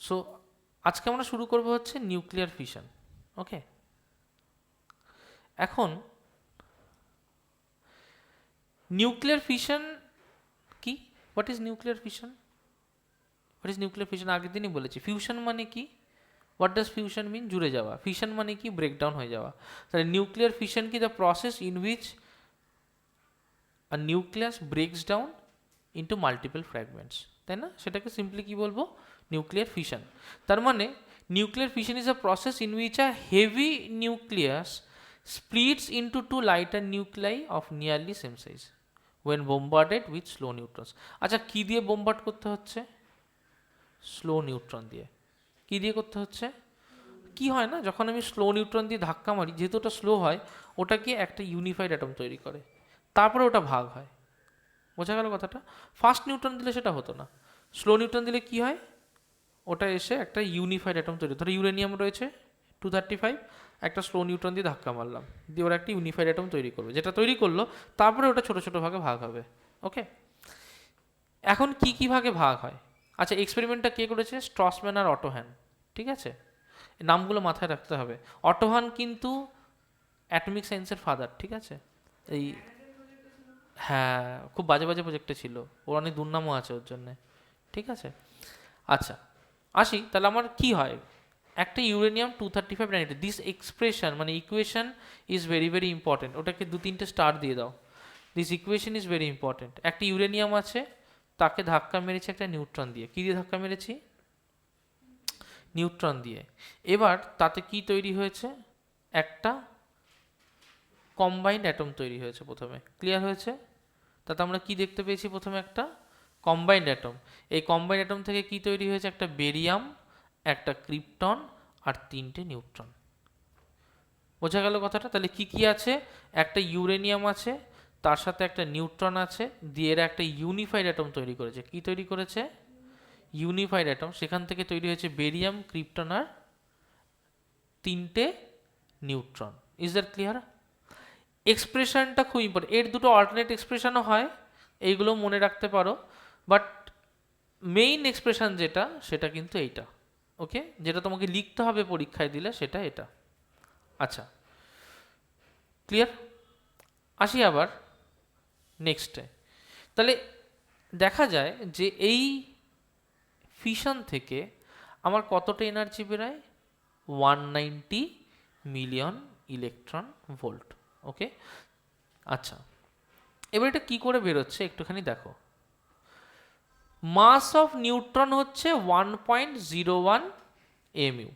So আজকে আমরা শুরু করব হচ্ছে নিউক্লিয়ার ফিশন। ওকে, এখন নিউক্লিয়ার ফিশন কি? What is nuclear fission? What is nuclear fission আগের দিনই বলেছি। ফিউশন মানে কি? What does fusion mean? জুড়ে যাওয়া। ফিশন মানে কি? ব্রেকডাউন হয়ে যাওয়া। তাহলে নিউক্লিয়ার ফিশন কি? The process in which a nucleus breaks down into multiple fragments, তাই না? সেটাকে সিম্পলি কি বলবো? Nuclear fission. তার মানে nuclear fission is a process in which a heavy nucleus splits into two lighter nuclei of nearly same size when bombarded with slow neutrons. আচ্ছা, কি দিয়ে বোমবার্ড করতে হচ্ছে? স্লো নিউট্রন দিয়ে। কি দিয়ে করতে হচ্ছে? কি হয় না, যখন আমি স্লো নিউট্রন দিয়ে ধাক্কা মারি, যেহেতু ওটা স্লো হয়, ওটাকে একটা ইউনিফাইড অ্যাটম তৈরি করে, তারপরে ওটা ভাগ হয়। বোঝা গেল কথাটা? ফাস্ট নিউট্রন দিলে সেটা হতো না। স্লো নিউট্রন দিলে কি হয়? ওটা এসে একটা ইউনিফাইড অ্যাটম তৈরি, ধরো ইউরেনিয়াম রয়েছে 235, একটা স্লো নিউট্রন দিয়ে ধাক্কা মারলাম, দিয়ে ওরা একটা ইউনিফাইড অ্যাটম তৈরি করবে, যেটা তৈরি করলো তারপরে ওটা ছোটো ছোটো ভাগে ভাগ হবে। ওকে, এখন কি কি ভাগে ভাগ হয়? আচ্ছা, এক্সপেরিমেন্টটা কে করেছে? স্ট্রসম্যান আর অটোহ্যান। ঠিক আছে, নামগুলো মাথায় রাখতে হবে। অটোহান কিন্তু অ্যাটমিক সায়েন্সের ফাদার, ঠিক আছে? এই, হ্যাঁ, খুব বাজে বাজে প্রজেক্টে ছিল, ওর অনেক দুর্নামও আছে ওর জন্যে। ঠিক আছে, আচ্ছা আসি তাহলে। আমার কি হয়? একটা ইউরেনিয়াম 235 দিস এক্সপ্রেশন মানে equation is very very important. ওটাকে 2-3টে স্টার দিয়ে দাও। This equation is very important. একটা ইউরেনিয়াম আছে, তাকে ধাক্কা মেরেছি একটা নিউট্রন দিয়ে। কী দিয়ে ধাক্কা মেরেছি? নিউট্রন দিয়ে। এবার তাতে কি তৈরি হয়েছে? একটা কম্বাইন্ড অ্যাটম তৈরি হয়েছে প্রথমে। ক্লিয়ার হয়েছে? তাতে আমরা কি দেখতে পেয়েছি? প্রথমে একটা কম্বাইন্ড অ্যাটম। এই কম্বাইন্ড অ্যাটম থেকে কি তৈরি হয়েছে? একটা বেরিয়াম, একটা ক্রিপ্টন আর 3টে নিউট্রন। বোঝা গেল কথাটা? তাহলে কি কি আছে? একটা ইউরেনিয়াম আছে, তার সাথে একটা নিউট্রন আছে, দিয়ে এরা একটা ইউনিফাইড অ্যাটম তৈরি করেছে। কি তৈরি করেছে? Unified atom. সেখান থেকে তৈরি হয়েছে বেরিয়াম, ক্রিপ্টন আর 3টে নিউট্রন। Is that clear? এক্সপ্রেশনটা খুব ইম্পর্টেন্ট। এর দুটো অল্টারনেট এক্সপ্রেশনও হয়, এইগুলো মনে রাখতে পারো, বাট মেইন এক্সপ্রেশন যেটা, সেটা কিন্তু এইটা। ওকে, যেটা তোমাকে লিখতে হবে পরীক্ষায় দিলে, সেটা এটা। আচ্ছা, ক্লিয়ার? আসি আবার নেক্সটে। তাহলে দেখা যায় যে এই ফিশন থেকে আমার কতটা এনার্জি বেরোয়? 190 মিলিয়ন ইলেকট্রন ভোল্ট। ওকে, আচ্ছা, এবার এটা কি করে বেরোচ্ছে একটুখানি দেখো। মাস অফ নিউট্রন হচ্ছে 1.01 mu।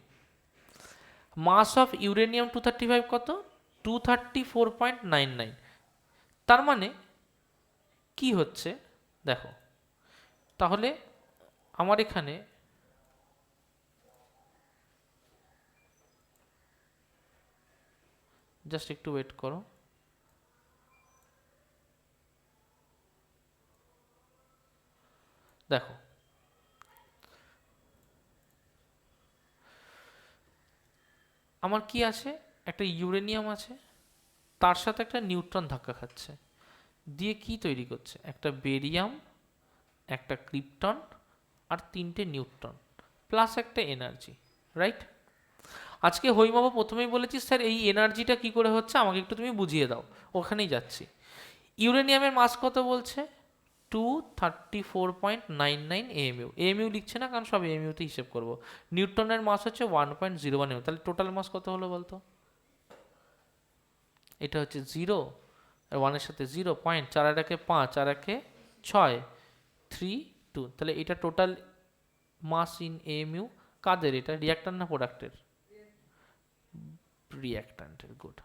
মাস অফ ইউরেনিয়াম 235 কত? 234.99। তার মানে কি হচ্ছে দেখো, তাহলে আমার এখানে জাস্ট একটু ওয়েট করো। দেখো, আমার কি আছে? একটা ইউরেনিয়াম আছে, তার সাথে একটা নিউট্রন ধাক্কা খাচ্ছে, দিয়ে কি তৈরি করছে? একটা বেরিয়াম, একটা ক্রিপ্টন আর 3টে নিউট্রন, প্লাস একটা এনার্জি। রাইট? আজকে হৈমাবু প্রথমেই বলেছি, স্যার এই এনার্জিটা কি করে হচ্ছে আমাকে একটু তুমি বুঝিয়ে দাও। ওখানেই যাচ্ছি। ইউরেনিয়ামের মাস কত বলছে? 234.99 AMU। AMU লিখছে না, কারণ সব AMUতে হিসেব করবো। নিউট্রনের মাস হচ্ছে 1.01 AMU। তাহলে টোটাল মাস কত হলো বলতো? এটা হচ্ছে 0, আর 1-এর সাথে 0 পয়েন্ট, 4 আর 1-এ 5, আর 1-এ 6, 3, 2। তাহলে এটা টোটাল মাস ইন AMU। কাদের এটা? রিয়াক্ট্যান্ট না প্রোডাক্টের? রিয়াক্ট্যান্টের। গুড,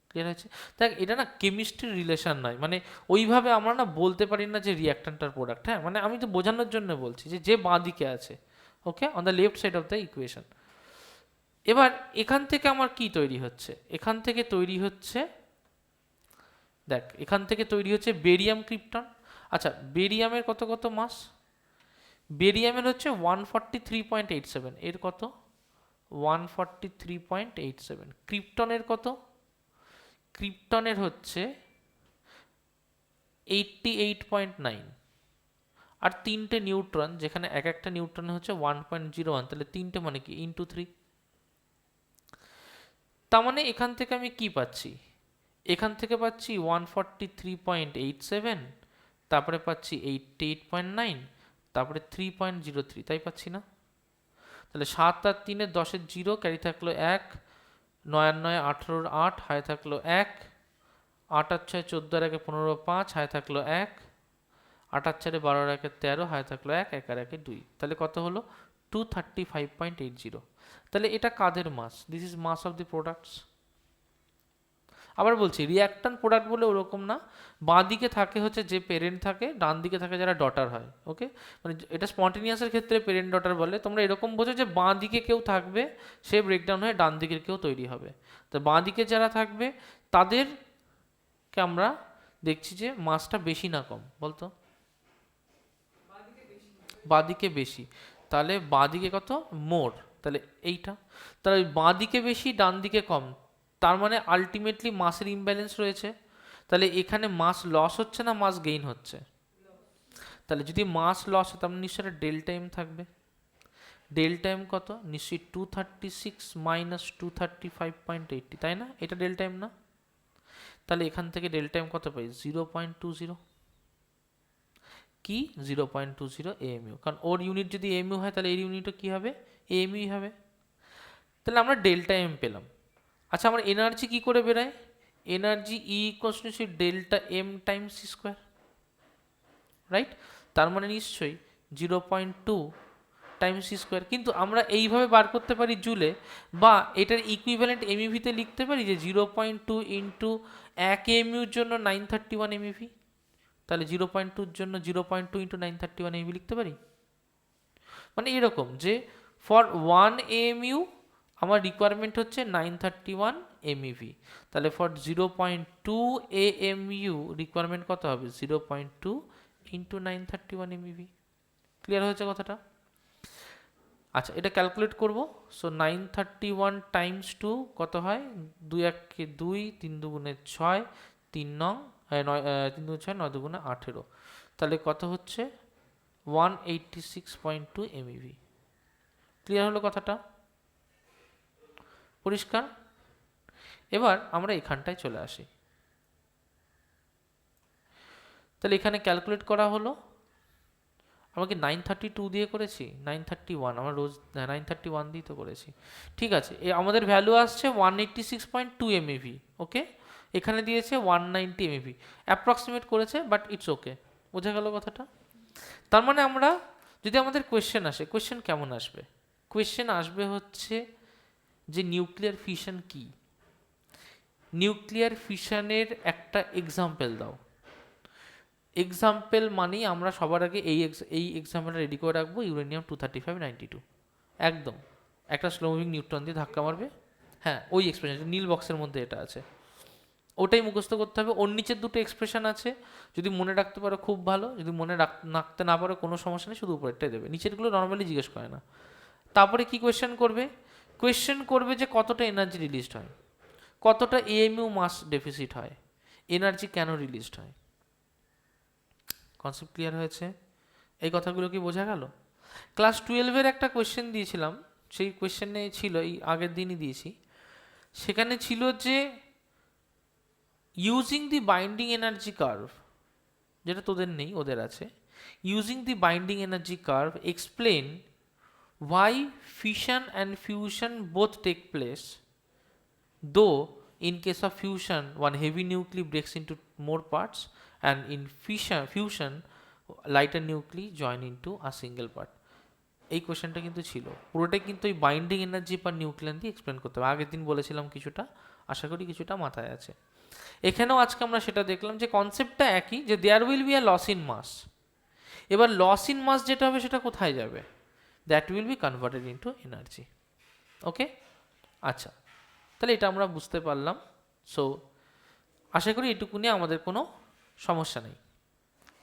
ক্লিয়ার হয়েছে? দেখ, এটা না কেমিস্ট্রির রিলেশন নয়, মানে ওইভাবে আমরা না বলতে পারি না যে রিয়াক্ট্যান্ট আর প্রোডাক্ট। হ্যাঁ, মানে আমি তো বোঝানোর জন্য বলছি যে যে বাঁ দিকে আছে, okay, on the left side of the equation. এবার এখান থেকে আমার কি তৈরি হচ্ছে? এখান থেকে তৈরি হচ্ছে, দেখ, এখান থেকে তৈরি হচ্ছে বেরিয়াম, ক্রিপ্টন। আচ্ছা, বেরিয়ামের কত কত মাস? বেরিয়ামের হচ্ছে 143.87। এর কত? 143.87। ক্রিপ্টনের কত? ক্রিপ্টনের হচ্ছে 88.9। আর 3টে নিউট্রন, যেখানে এক একটা নিউট্রন হচ্ছে 1.01, তাহলে 3টে মানে কি ইন্টু 3। তার মানে এখান থেকে আমি কি পাচ্ছি, এখান থেকে পাচ্ছি 143.87, তারপরে পাচ্ছি 88.9, তারপরে 3.03, তাই পাচ্ছি না? তাহলে 7 আর 3 10 0, ক্যারি থাকলো 1, 9 আর 9 18 8, হায় থাকলো 1, 8 আর 6 14 আর 1 15 5, হায় থাকলো 1, 8 আর 4 12 আর 1 13, হায় থাকলো 1, 1 আর 1 2। তাহলে কত হলো 235.80। তাহলে এটা কাদের mass? This is mass of the products. আবার বলছি, রিঅ্যাক্ট্যান্ট প্রোডাক্ট বলে ওরকম না, বাঁ দিকে থাকে হচ্ছে যে পেরেন্ট থাকে, ডান দিকে থাকে যারা ডটার হয়। ওকে, মানে এটা স্পন্টেনিয়াসের ক্ষেত্রে পেরেন্ট ডটার বলে। তোমরা এরকম বোঝো যে বাঁ দিকে কেউ থাকবে, সে ব্রেকডাউন হয়ে ডান দিকের কেউ তৈরি হবে। তো বাঁ দিকে যারা থাকবে তাদেরকে আমরা দেখছি যে মাসটা বেশি না কম, বলতো? বাঁ দিকে বেশি, তাহলে বাঁ দিকে কত মোর, তাহলে এইটা। তাহলে বাঁ দিকে বেশি ডান দিকে কম, তার মানে আলটিমেটলি মাসের ইমব্যালেন্স রয়েছে। তাহলে এখানে মাস লস হচ্ছে না মাস গেইন হচ্ছে? তাহলে যদি মাস লস হয় তার মানে নিশ্চয়ই ডেল্টা এম থাকবে। ডেল্টা এম কত? নিশ্চয়ই 236 মাইনাস 235.80, তাই না? এটা ডেল্টা এম না? তাহলে এখান থেকে ডেল্টা এম কত পাই? 0.20। কি 0.20 এএমইউ, কারণ ওর ইউনিট যদি এএমইউ হয় তাহলে এর ইউনিটও কি হবে? এএমইউ হবে। তাহলে আমরা ডেল্টা এম পেলাম। আচ্ছা, আমার এনার্জি কি করে বেরোয়? Energy E equals to delta M times C square, right? তার মানে নিশ্চয়ই 0.2 টাইমস সি স্কোয়ার। কিন্তু আমরা এইভাবে বার করতে পারি জুলে, বা এটার ইকুইভ্যালেন্ট এমইভিতে লিখতে পারি যে 0.2 ইন্টু 1 এমইউর জন্য 931 এমইভি। তাহলে 0.2-র জন্য 0.2 ইন্টু 931 এমইভি লিখতে পারি। মানে এরকম যে ফর 1 এএমইউ আমার রিকোয়ারমেন্ট হচ্ছে 931 এমইভি, তাহলে ফর 0.2 এএমইউ রিকোয়ারমেন্ট কত হবে? 0.2 ইন্টু 931 এমইভি। ক্লিয়ার হয়েছে কথাটা? আচ্ছা, এটা ক্যালকুলেট করব। সো 931 টাইমস 2 কত হয়? 2 1 2, 3 2 6, 3 9 3 2 6, 9 2 18, তাহলে কত হচ্ছে? 186.2 এমইভি। ক্লিয়ার হলো কথাটা? পরিষ্কার? এবার আমরা এখানটায় চলে আসি। তাহলে এখানে ক্যালকুলেট করা হলো, আমাকে 932 দিয়ে করেছি, 931, আমরা রোজ 931 দিয়ে তো করেছি। ঠিক আছে, আমাদের ভ্যালু আসছে 186.2 এমইভি। ওকে, এখানে দিয়েছে 190 এমইভি, অ্যাপ্রক্সিমেট করেছে, বাট ইটস ওকে। বোঝা গেল কথাটা? তার মানে আমরা যদি আমাদের কোয়েশ্চেন আসে, কোয়েশ্চেন কেমন আসবে? কোয়েশ্চেন আসবে হচ্ছে যে নিউক্লিয়ার ফিশন কি, নিউক্লিয়ার ফিশনের একটা এক্সাম্পল দাও। এক্সাম্পল মানেই আমরা সবার আগে এই এক্সাম্পলটা রেডি করে রাখবো, ইউরেনিয়াম 235-92, একদম একটা স্লো মুভিং নিউট্রন দিয়ে ধাক্কা মারবে। হ্যাঁ, ওই এক্সপ্রেশন নীল বক্সের মধ্যে এটা আছে, ওটাই মুখস্থ করতে হবে। ওর নিচের দুটো এক্সপ্রেশন আছে, যদি মনে রাখতে পারো খুব ভালো, যদি মনে রাখতে না পারো কোনো সমস্যা নেই, শুধু উপরেরটাই দেবে, নিচেরগুলো নর্মালি জিজ্ঞেস করে না। তারপরে কি কোয়েশ্চেন করবে? কোয়েশ্চেন করবে যে কতটা এনার্জি রিলিজড হয়, কতটা এএমইউ মাস ডেফিসিট হয়, এনার্জি কেন রিলিজড হয়। কনসেপ্ট ক্লিয়ার হয়েছে? এই কথাগুলো কি বোঝা গেল? ক্লাস 12-এর একটা কোয়েশ্চেন দিয়েছিলাম, সেই কোয়েশ্চেনে ছিল, এই আগের দিনই দিয়েছি, সেখানে ছিল যে using the binding energy curve, যেটা তোদের নেই ওদের আছে, using the binding energy curve explain why fission and fusion both take place, though in case of fusion one heavy nuclei breaks into more parts, and in fusion lighter nuclei join into a single part. এই কোশ্চেনটা কিন্তু ছিল, পুরোটাই কিন্তু এই binding energy পার নিউক্লিয়ান দিয়ে explain করতে হবে। আগের দিন বলেছিলাম কিছুটা, আশা করি কিছুটা মাথায় আছে। এখানেও আজকে আমরা সেটা দেখলাম যে কনসেপ্টটা একই, যে there will be a loss in mass. এবার লস ইন মাস যেটা হবে সেটা কোথায় যাবে? That will be converted into energy. Okay, আচ্ছা, তাহলে এটা আমরা বুঝতে পারলাম। সো আশা করি এটুকুনি আমাদের কোনো সমস্যা নেই।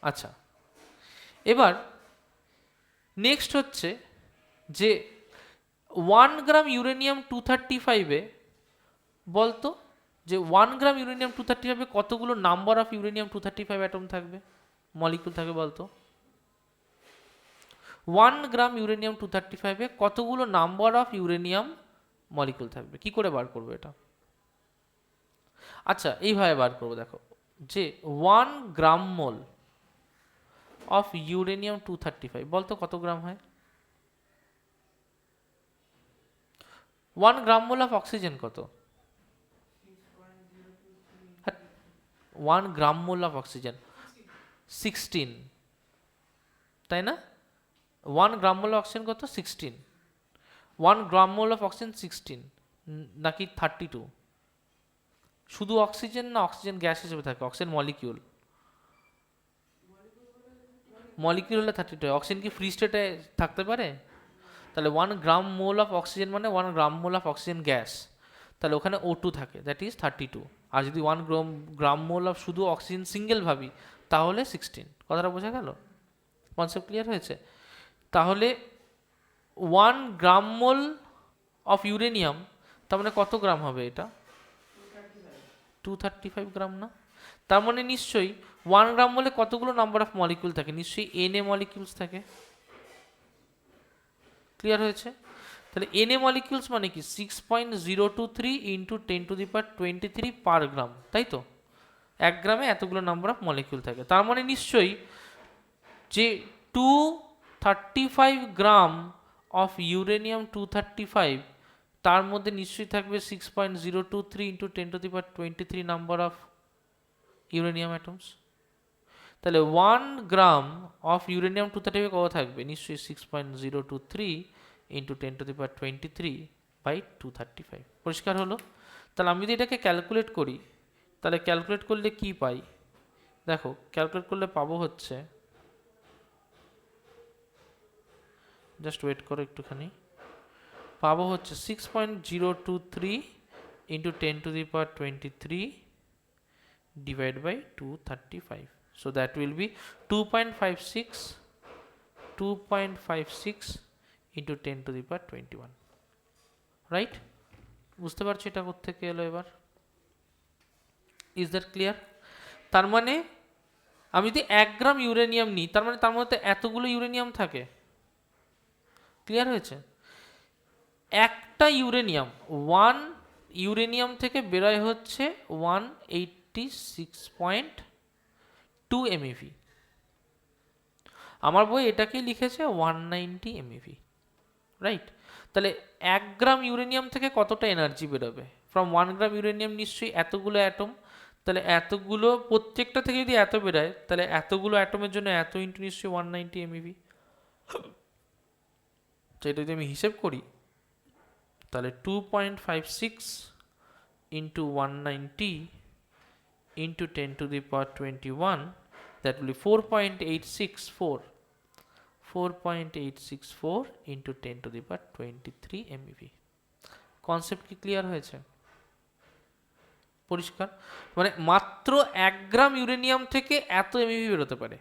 আচ্ছা, এবার নেক্সট হচ্ছে যে 1 গ্রাম ইউরেনিয়াম 235-এ বলতো যে 1 গ্রাম ইউরেনিয়াম 235-এ কতগুলো নাম্বার অফ ইউরেনিয়াম 235 অ্যাটম থাকবে, মলিকুল থাকবে বলতো? 1 গ্রাম ইউরেনিয়াম 235 এ কতগুলো নাম্বার অফ ইউরেনিয়াম মলিকিউল থাকবে? কি করে বার করবো এটা? আচ্ছা এইভাবে বার করবো, দেখো যে 1 গ্রাম মোল অফ ইউরেনিয়াম 235 বলতো কত গ্রাম হয়? 1 গ্রাম মোল অফ অক্সিজেন কত? 1 গ্রাম মোল অফ অক্সিজেন 16, তাই না? 1 গ্রাম মোল অফ অক্সিজেন কত? 16। 1 গ্রাম মোল অফ অক্সিজেন 16 নাকি 32? শুধু অক্সিজেন না অক্সিজেন গ্যাস হিসেবে থাকে? অক্সিজেন মলিকিউল, মলিকিউল হলে 32 হয়। অক্সিজেন কি ফ্রি স্টেটে থাকতে পারে? তাহলে 1 গ্রাম মোল অফ অক্সিজেন মানে 1 গ্রাম মোল অফ অক্সিজেন গ্যাস, তাহলে ওখানে O2 থাকে, দ্যাট ইজ 32। আর যদি 1 গ্রাম মোল অফ শুধু অক্সিজেন সিঙ্গেল ভাবি তাহলে 16। কথাটা বোঝা গেল? কনসেপ্ট ক্লিয়ার হয়েছে? তাহলে 1 গ্রাম মোল অফ ইউরেনিয়াম তার মানে কত গ্রাম হবে এটা? 235 গ্রাম না? তার মানে নিশ্চয়ই 1 গ্রাম মোলে কতগুলো নাম্বার অফ মলিকিউল থাকে? নিশ্চয়ই Na মলিকিউলস থাকে। ক্লিয়ার হয়েছে? তাহলে Na মলিকিউলস মানে কি 6.023 ইন্টু 10⁻23 পার গ্রাম, তাই তো? 1 গ্রামে এতগুলো নাম্বার অফ মলিকিউল থাকে। তার মানে নিশ্চয়ই যে 235 গ্রাম অফ ইউরেনিয়াম 235 তার মধ্যে নিশ্চয়ই থাকবে 6.023 into 10⁻23 number of uranium atoms. তাহলে 1 গ্রাম অফ ইউরেনিয়াম 235 কত থাকবে? নিশ্চয়ই 6.023 ইন্টু 10⁻23 বাই 235। পরিষ্কার হলো? তাহলে আমি যদি এটাকে ক্যালকুলেট করি, তাহলে ক্যালকুলেট করলে কি পাই? দেখো ক্যালকুলেট করলে পাবো হচ্ছে, জাস্ট ওয়েট করো একটুখানি, পাবো হচ্ছে 6.023 into 10⁻23 divided by 235. So that will be 2.56 into 10⁻21, right? বুঝতে পারছো এটা কোত্থেকে এলো এবার? Is that clear? তার মানে আমি যদি 1 গ্রাম ইউরেনিয়াম নিই, তার মানে তার মধ্যে এতগুলো ইউরেনিয়াম থাকে। ক্লিয়ার হয়েছে? একটা ইউরেনিয়াম 1 ইউরেনিয়াম থেকে বেরোয় হচ্ছে 186.2 MeV। আমার বই এটাকেই লিখেছে 190 MeV, রাইট? তাহলে 1 গ্রাম ইউরেনিয়াম থেকে কতটা এনার্জি বেরোবে? ফ্রম 1 গ্রাম ইউরেনিয়াম নিশ্চয়ই এতগুলো অ্যাটম, তাহলে এতগুলো প্রত্যেকটা থেকে যদি এত বেরোয় তাহলে এতগুলো অ্যাটমের জন্য এত ইন্টু নিশ্চয়ই 190 MeV। তো এটা যদি আমি হিসেব করি তাহলে 2.56 into 190 into 10⁻21, that will be 4.864 into 10⁻23 MeV। Concept কি ক্লিয়ার হয়েছে? পরিষ্কার? মানে মাত্র 1 গ্রাম ইউরেনিয়াম থেকে এত MeV বেরোতে পারে।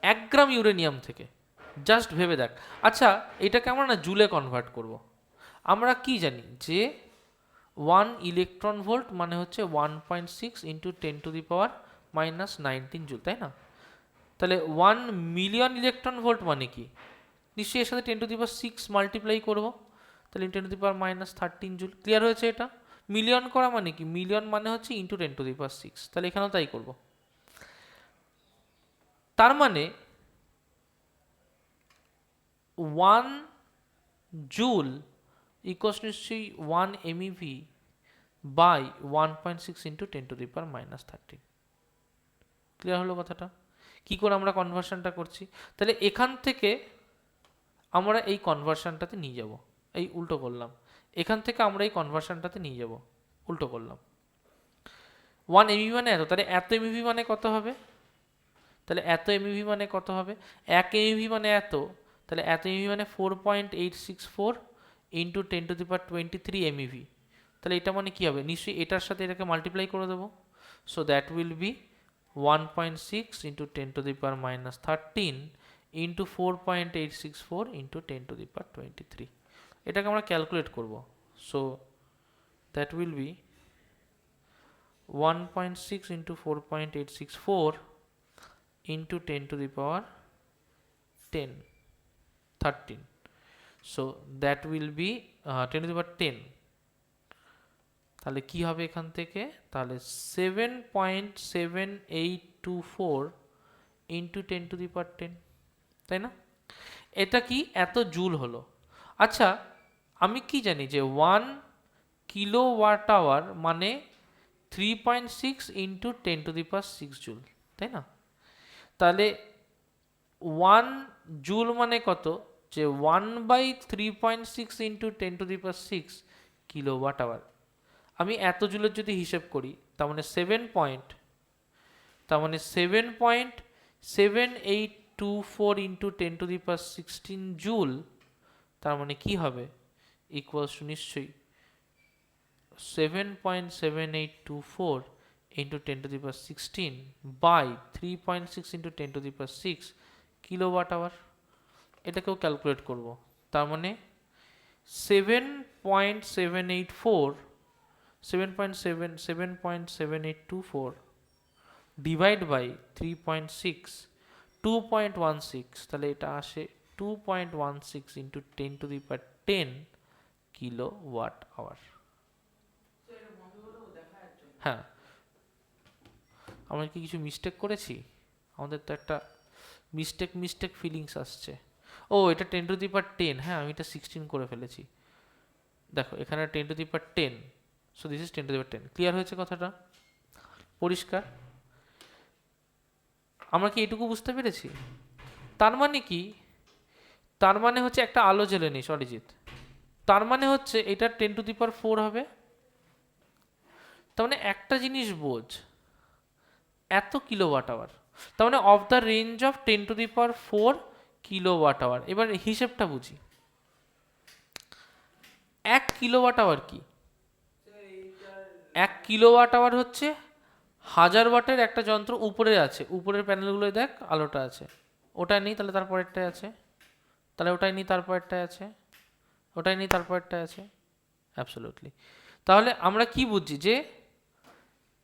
1 গ্রাম ইউরেনিয়াম থেকে, জাস্ট ভেবে দেখ। আচ্ছা এটাকে আমরা না জুলে কনভার্ট করব। আমরা কি জানি যে 1 ইলেকট্রন ভোল্ট মানে হচ্ছে 1.6 ইন্টু 10⁻⁻19 জুল, তাই না? তাহলে 1 মিলিয়ন ইলেকট্রন ভোল্ট মানে কি? নিশ্চয়ই এর সাথে 10⁻6 মাল্টিপ্লাই করবো, তাহলে 10⁻13 জুল। ক্লিয়ার হয়েছে এটা? মিলিয়ন করা মানে কি? মিলিয়ন মানে হচ্ছে ইন্টু 10⁻6, তাহলে এখানেও তাই করব। তার মানে 1 জুল ইকুয়ালস নিশ্চয়ই 1 MeV বাই 1.6 ইন্টু 10⁻13। ক্লিয়ার হলো কথাটা? কি করে আমরা কনভার্সনটা করছি? তাহলে এখান থেকে আমরা এই কনভার্সনটাতে নিয়ে যাব, এই উল্টো করলাম। এখান থেকে আমরা এই কনভার্সনটাতে নিয়ে যাব, উল্টো করলাম। 1 MeV মানে এত, তাহলে এত MeV মানে কত হবে? তাহলে এত MeV মানে কত হবে? 1 MeV মানে এত, তাহলে এত MeV মানে 4.864 ইন্টু 10⁻23 MeV। তাহলে এটা মানে কি হবে? নিশ্চয়ই এটার সাথে এটাকে মাল্টিপ্লাই করে দেবো। So that will B 1.6 into 10⁻13 into 4.864 into 10⁻23। এটাকে আমরা ক্যালকুলেট করব। So that will B 1.6 into 4.864 into 10⁻ 10, 13. So that will be 10 to the power 10. তাহলে কি হবে এখান থেকে? তাহলে 7.7824 ইন্টু 10 টু দি পাওয়ার 10, তাই না? এটা কি এত জুল হলো। আচ্ছা, আমি কি জানি যে 1 কিলোওয়াট আওয়ার মানে 3.6 into 10 to the power 6 joule, তাই না? তাহলে 1 জুল মানে কত? যে 1/3.6 into 10 to the power 6 kilowatt hour. আমি এত জুলের যদি হিসেব করি, তার মানে 7.7824 into 10 to the power 16 joule, তার মানে কি হবে? ইকুয়ালস টু নিশ্চয়ই 7.7824 into 10 to the power 16 by 3.6 into 10 to the power 6 kilowatt hour. এটাকেও ক্যালকুলেট করব। তার মানে 7.7824 ডিভাইড বাই 3.6 2.16, তাহলে এটা আসে 2.16 into 10 to the power 10 kilowatt hour. হ্যাঁ, আমরা কি কিছু মিস্টেক করেছি? আমাদের তো একটা মিস্টেক ফিলিংস আসছে। ও, এটা 10 টু দি পাওয়ার 10, হ্যাঁ আমি এটা 16 করে ফেলেছি। দেখো এখানে 10 to the power 10, so this is 10 to the power 10। Clear হয়েছে কথাটা? পরিষ্কার? আমরা কি এটুকু বুঝতে পেরেছি? তার মানে কি? তার মানে হচ্ছে একটা আলো জ্বেলে নিস অরিজিৎ, তার মানে হচ্ছে এটা 10 টু দি পাওয়ার 4 হবে। তার মানে একটা জিনিস বোঝ, এত কিলোওয়াট আওয়ার, তার মানে of the range of 10 to the power 4 kilowatt hour. এবার হিসেবটা বুঝি। 1 কিলোওয়াট আওয়ার কি? 1 কিলোওয়াট আওয়ার হচ্ছে 1000 ওয়াটের একটা যন্ত্র উপরে আছে, উপরের প্যানেলগুলোয় দেখ আলোটা আছে, ওটা নেই তাহলে তারপরেরটাই আছে, তাহলে ওটাই নেই তারপরেরটাই আছে, ওটাই নেই তারপরেরটাই আছে। অ্যাবসলিউটলি। তাহলে আমরা কি বুঝছি যে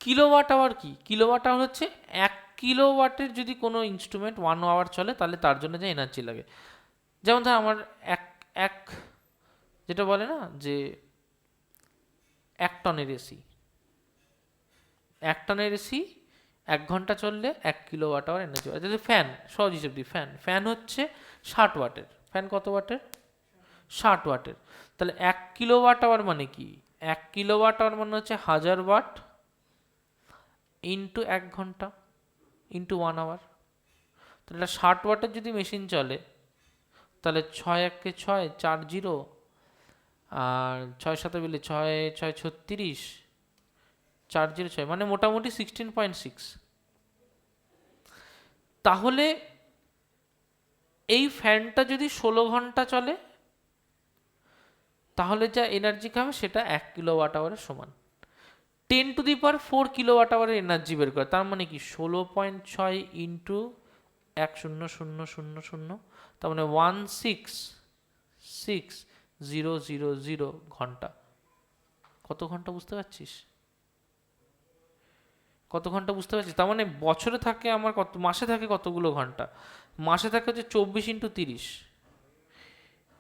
কিলোওয়াট আওয়ার কি? কিলোওয়াট আওয়ার হচ্ছে 1 কিলোওয়াটের যদি কোনো ইনস্ট্রুমেন্ট 1 আওয়ার চলে তাহলে তার জন্য যে এনার্জি লাগে। যেমন ধর আমার এক যেটা বলে না যে 1 টনের এসি, 1 টনের এসি 1 ঘন্টা চললে 1 কিলোওয়াট আওয়ার এনার্জি হয়। যদি ফ্যান, সহজ হিসেব দিই, ফ্যান হচ্ছে 60 ওয়াটের। ফ্যান কত ওয়াটের? 60 ওয়াটের। তাহলে 1 কিলোওয়াট আওয়ার মানে কি? 1 কিলোওয়াট আওয়ার মানে হচ্ছে 1000 ওয়াট ইন্টু 1 ঘন্টা ইন্টু 1 আওয়ার। তাহলে 60 ওয়াটের যদি মেশিন চলে তাহলে 6 1 6 4 0 আর 6 7 মিলে 6 6 36 4 0 6, মানে মোটামুটি 16.6। তাহলে এই ফ্যানটা যদি 16 ঘন্টা চলে তাহলে যা এনার্জি খাবে সেটা 1 কিলোওয়াট আওয়ারের সমান। 10 টু দি পাওয়ার 4 কিলোওয়াট আওয়ারের এনার্জি বের করে, তার মানে কি 16.6 ইন্টু 10000, তার মানে 166,000 ঘন্টা। কত ঘন্টা বুঝতে পারছিস? কত ঘন্টা বুঝতে পারছিস? তার মানে বছরে থাকে আমার কত, মাসে থাকে কতগুলো ঘন্টা? মাসে থাকে হচ্ছে 24 ইন্টু 30,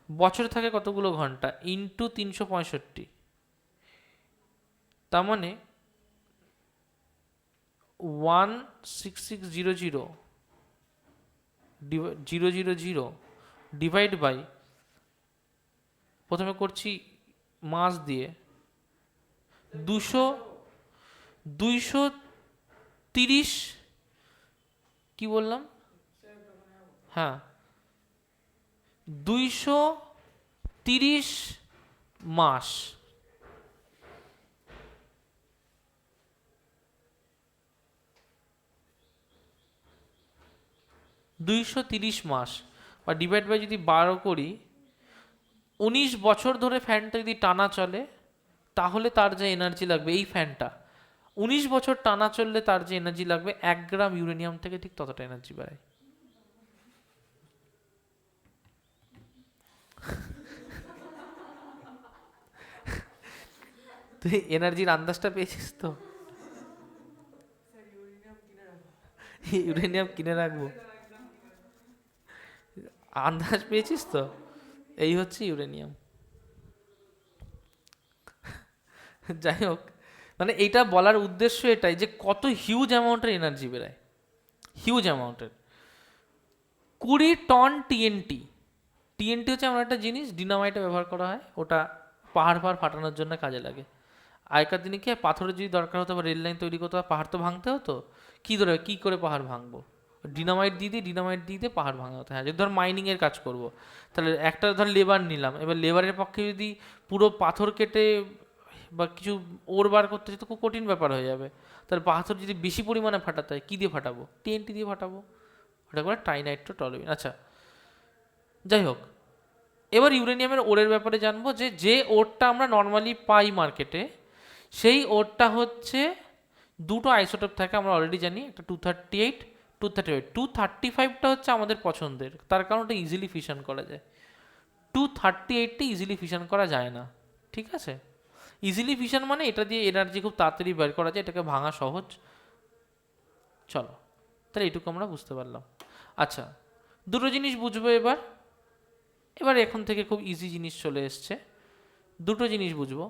বছরে থাকে কতগুলো ঘন্টা ইন্টু 365, তার মানে 166,000 ডিভাইড বাই, প্রথমে করছি মাস দিয়ে 230, কি বললাম? হ্যাঁ, 230 মাস। মাস বা ডিভাইড বাই যদি 12 করি, 19 বছর ধরে ফ্যানটা যদি টানা চলে তাহলে তার যে এনার্জি লাগবে, এই ফ্যানটা 19 বছর টানা চললে তার যে এনার্জি লাগবে 1 গ্রাম ইউরেনিয়াম থেকে ঠিক ততটা এনার্জি বাড়ায়। তুই এনার্জির আন্দাজটা পেয়েছিস তো? ইউরেনিয়াম কিনে রাখবো। আন্দাজ পেয়েছিস তো? এই হচ্ছে ইউরেনিয়াম। যাই হোক, মানে এইটা বলার উদ্দেশ্য এটাই যে কত হিউজ অ্যামাউন্টের এনার্জি বেরোয়, হিউজ অ্যামাউন্টের। 20 টন টিএনটি। টিএনটি হচ্ছে এমন একটা জিনিস, ডিনামাইটে ব্যবহার করা হয়, ওটা পাহাড় ফাটানোর জন্য কাজে লাগে। আগেকার দিনে কি পাথরের যদি দরকার হতো বা রেল লাইন তৈরি করতে হয়, পাহাড় তো ভাঙতে হতো। কী করে পাহাড় ভাঙবো? ডিনামাইট দিয়ে দিয়ে পাহাড় ভাঙা হতো। হ্যাঁ, যদি ধর মাইনিংয়ের কাজ করব, তাহলে একটা ধর লেবার নিলাম, এবার লেবারের পক্ষে যদি পুরো পাথর কেটে বা কিছু ওর বার করতে তো খুব কঠিন ব্যাপার হয়ে যাবে। তাহলে পাথর যদি বেশি পরিমাণে ফাটাতে হয়, কী দিয়ে ফাটাবো? টিএনটি দিয়ে ফাটাবো, ওটা করে ট্রাইনাইট্রোটলুইন। আচ্ছা, যাই হোক, এবার ইউরেনিয়ামের ওরের ব্যাপারে জানবো। যে ওরটা আমরা নর্মালি পাই মার্কেটে, সেই ওরটা হচ্ছে দুটো আইসোটোপ থাকে, আমরা অলরেডি জানি, একটা 238, 238। 235টা হচ্ছে আমাদের পছন্দের, তার কারণ ওটা ইজিলি ফিশন করা যায়। 238টা ইজিলি ফিশন করা যায় না, ঠিক আছে? ইজিলি ফিশন মানে এটা দিয়ে এনার্জি খুব তাড়াতাড়ি বের করা যায়, এটাকে ভাঙা সহজ। চলো, তাহলে এইটুকু আমরা বুঝতে পারলাম। আচ্ছা, দুটো জিনিস বুঝবো এবার। এখন থেকে খুব ইজি জিনিস চলে এসছে। দুটো জিনিস বুঝবো।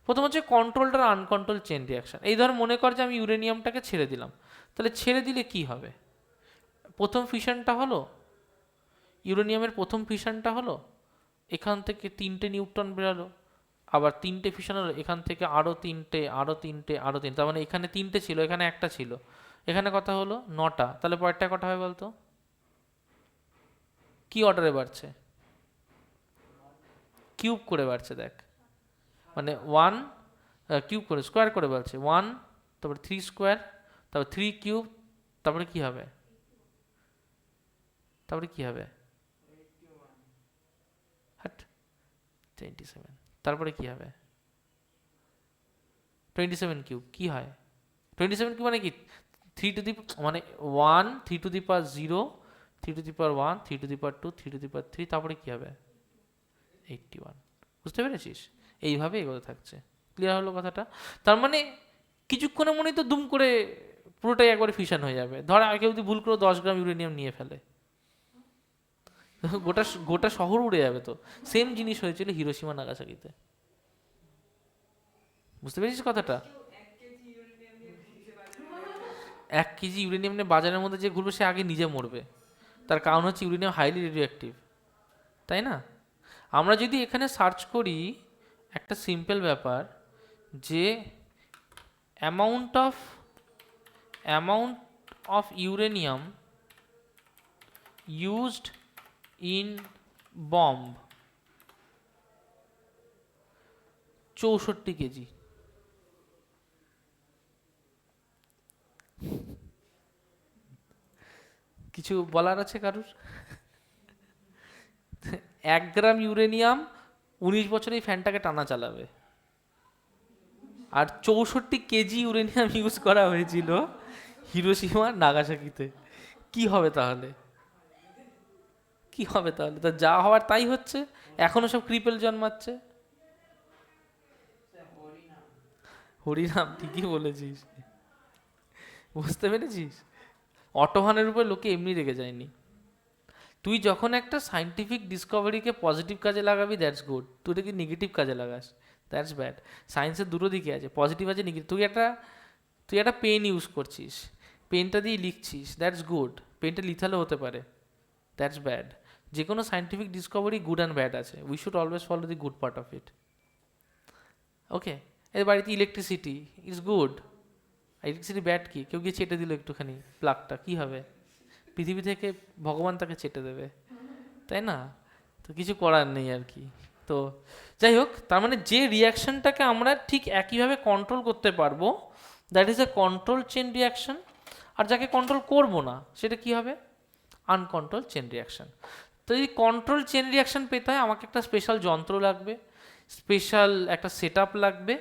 প্রথম হচ্ছে কন্ট্রোলড আর আনকন্ট্রোল চেন রিয়াকশন। এই ধর মনে কর যে আমি ইউরেনিয়ামটাকে ছেড়ে দিলাম, তাহলে ছেড়ে দিলে কি হবে? প্রথম ফিশনটা হলো, ইউরেনিয়ামের প্রথম ফিশনটা হলো, এখান থেকে 3টে নিউট্রন বেরালো, আবার 3টে ফিশন হলো, এখান থেকে আরও 3টে, আরও 3টে, আরও 3টে। তার মানে এখানে 3টে ছিল, এখানে একটা ছিল, এখানে কথা হলো 9টা। তাহলে পরেরটা কটা হবে বলতো? কি অর্ডারে বাড়ছে? কিউব করে বাড়ছে, দেখ, মানে 1 কিউব করে, স্কোয়ার করে বলছে 1, তারপরে 3 স্কোয়ার, তারপর 3 কিউব, তারপরে কি হবে? হাট, 27। তারপরে কি হবে? 27 কিউব কি হয়? 27 কিউব মানে কি? 3 টু দি, মানে 1, 3 to the power 0, 3 to the power 1, 3 to the power 2, 3 to the power 3, তারপরে কি হবে? 81। বুঝতে পেরেছিস? এইভাবে এগোতে থাকছে। ক্লিয়ার হলো কথাটা? তার মানে কিছুক্ষণের মনেই তো দুম করে পুরোটাই একবারে ফিশন হয়ে যাবে। ধর আর কেউ যদি ভুল করে 10 গ্রাম ইউরেনিয়াম নিয়ে ফেলে, গোটা গোটা শহর উড়ে যাবে। তো সেম জিনিস হয়েছিল হিরোশিমা নাগাসাকিতে। বুঝতে পেরেছিস কথাটা? 1 কেজি ইউরেনিয়াম নিয়ে বাজারের মধ্যে যে ঘুরবে, সে আগে নিজে মরবে। তার কারণ হচ্ছে ইউরেনিয়াম হাইলি রেডিও অ্যাক্টিভ, তাই না? আমরা যদি এখানে সার্চ করি একটা সিম্পল ব্যাপার, যে amount of uranium used in bomb 64 KG. কিছু বলার আছে কারুর? 1 গ্রাম ইউরেনিয়াম 19 বছর এই ফ্যানটাকে টানা চালাবে, আর 64 কেজি ইউরেনিয়াম ইউজ করা হয়েছিল হিরোশিমা নাগাসাকিতে। কি হবে তাহলে? তা যা হওয়ার তাই হচ্ছে। এখনো সব ক্রিপেল জন্মাচ্ছে। হরিনাম, ঠিকই বলেছিস। বুঝতে পেরেছিস? অটোহানের উপর লোকে এমনি রেগে যায়নি। তুই যখন একটা সাইন্টিফিক ডিসকভারিকে পজিটিভ কাজে লাগাবি, দ্যাটস গুড। তুই এটাকে নেগেটিভ কাজে লাগাস, দ্যাটস ব্যাড। সায়েন্সের দুটো দিকে আছে, পজিটিভ আছে, নেগেটিভ। তুই একটা পেন ইউজ করছিস, পেনটা দিয়ে লিখছিস, দ্যাটস গুড। পেনটা লিথালও হতে পারে, দ্যাটস ব্যাড। যে কোনো scientific discovery good and bad আছে। We should always follow the good part of it. Okay, এর বাড়িতে electricity is good. Electricity bad কি? কেউ গিয়ে চেটে দিল একটুখানি প্লাগটা, কি হবে? পৃথিবী থেকে ভগবান তাকে চেটে দেবে, তাই না? তো কিছু করার নেই আর কি। তো যাই হোক, তার মানে যে রিয়াকশনটাকে আমরা ঠিক একইভাবে কন্ট্রোল করতে পারবো, that is a control chain reaction. আর যাকে কন্ট্রোল করবো না, সেটা কি হবে? Uncontrol chain reaction. তো এই কন্ট্রোল চেন রিয়াকশন পেতে হয় আমাকে একটা স্পেশাল যন্ত্র লাগবে, স্পেশাল একটা সেট লাগবে।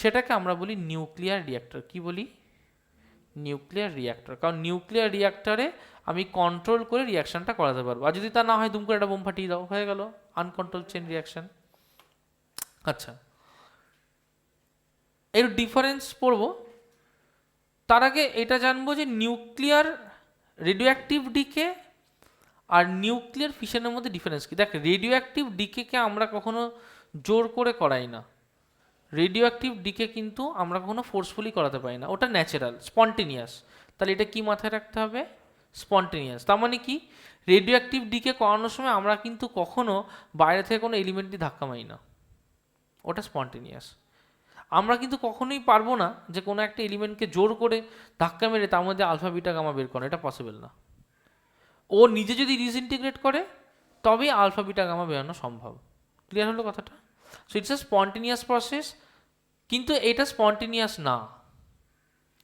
সেটাকে আমরা বলি নিউক্লিয়ার রিয়াক্টর। কি বলি? Nuclear reactor. কারণ নিউক্লিয়ার রিয়াক্টরে আমি কন্ট্রোল করে রিয়াকশনটা করাতে পারবো। আর যদি তা না হয়, দুম করে একটা বোম ফাটিয়ে দাও, হয়ে গেল আনকন্ট্রোল চেন রিয়াকশন। আচ্ছা, এর ডিফারেন্স পড়বো। তার আগে এটা জানবো যে নিউক্লিয়ার রেডিও অ্যাক্টিভ ডিকে আর নিউক্লিয়ার ফিশনের মধ্যে ডিফারেন্স কি? দেখ, রেডিও অ্যাক্টিভ ডিকেকে আমরা কখনো জোর করে করাই না, রেডিও অ্যাক্টিভ ডিকে কিন্তু আমরা কখনো ফোর্সফুলি করাতে পারি না, ওটা ন্যাচারাল স্পন্টেনিয়াস। তাহলে এটা কি মাথায় রাখতে হবে? স্পন্টেনিয়াস। তার মানে কি, রেডিও অ্যাক্টিভ ডিকে করানোর সময় আমরা কিন্তু কখনো বাইরে থেকে কোনো এলিমেন্টই ধাক্কা মারি না, ওটা স্পন্টেনিয়াস। আমরা কিন্তু কখনোই পারবো না যে কোনো একটা এলিমেন্টকে জোর করে ধাক্কা মেরে তার মধ্যে আলফা বিটা গামা বের করা, এটা পসিবল না। ও নিজে যদি ডিসইন্টিগ্রেট করে তবেই আলফা বিটা গামা বেরোনো সম্ভব। ক্লিয়ার হলো কথাটা? So it's a spontaneous process, কিন্তু এটা স্পন্টেনিয়াস না,